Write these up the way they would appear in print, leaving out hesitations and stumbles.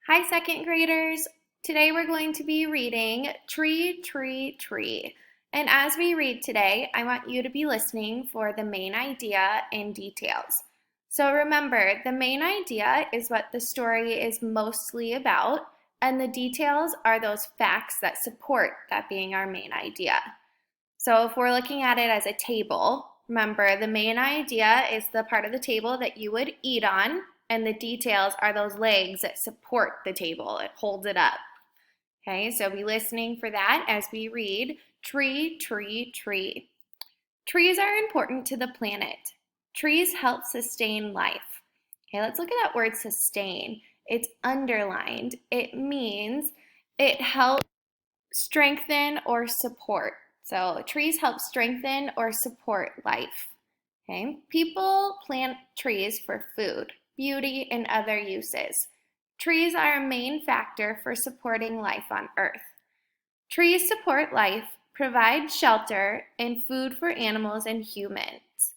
Hi, second graders. Today we're going to be reading Tree, Tree, Tree. And as we read today, I want you to be listening for the main idea and details. So remember, the main idea is what the story is mostly about, and the details are those facts that support that being our main idea. So if we're looking at it as a table, remember the main idea is the part of the table that you would eat on, and the details are those legs that support the table. It holds it up. Okay, so be listening for that as we read Tree, Tree, Tree. Trees are important to the planet. Trees help sustain life. Okay, let's look at that word sustain. It's underlined. It means it helps strengthen or support. So trees help strengthen or support life. Okay, people plant trees for food, beauty, and other uses. Trees are a main factor for supporting life on Earth. Trees support life, provide shelter, and food for animals and humans.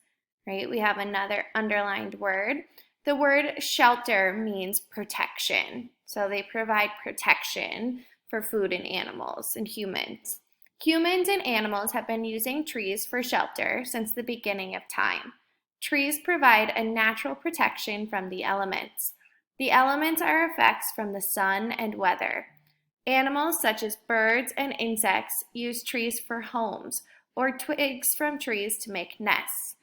Right? We have another underlined word. The word shelter means protection. So they provide protection for food and animals and humans. Humans and animals have been using trees for shelter since the beginning of time. Trees provide a natural protection from the elements. The elements are effects from the sun and weather. Animals such as birds and insects use trees for homes or twigs from trees to make nests.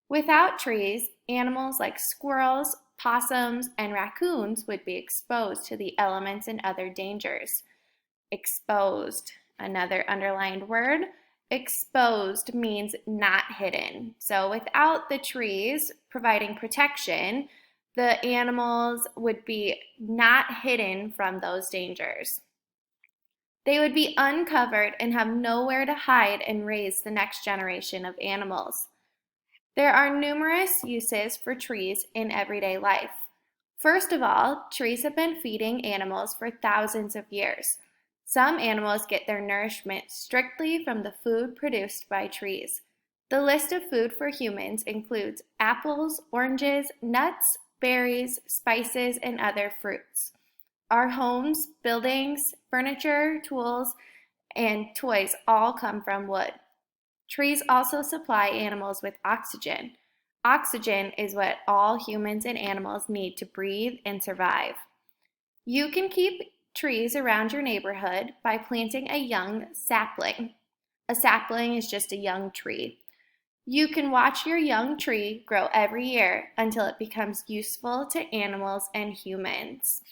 Without trees, animals like squirrels, possums, and raccoons would be exposed to the elements and other dangers. Exposed, another underlined word. Exposed means not hidden. So without the trees providing protection, the animals would be not hidden from those dangers. They would be uncovered and have nowhere to hide and raise the next generation of animals. There are numerous uses for trees in everyday life. First of all, trees have been feeding animals for thousands of years. Some animals get their nourishment strictly from the food produced by trees. The list of food for humans includes apples, oranges, nuts, berries, spices, and other fruits. Our homes, buildings, furniture, tools, and toys all come from wood. Trees also supply animals with oxygen. Oxygen is what all humans and animals need to breathe and survive. You can keep trees around your neighborhood by planting a young sapling. A sapling is just a young tree. You can watch your young tree grow every year until it becomes useful to animals and humans.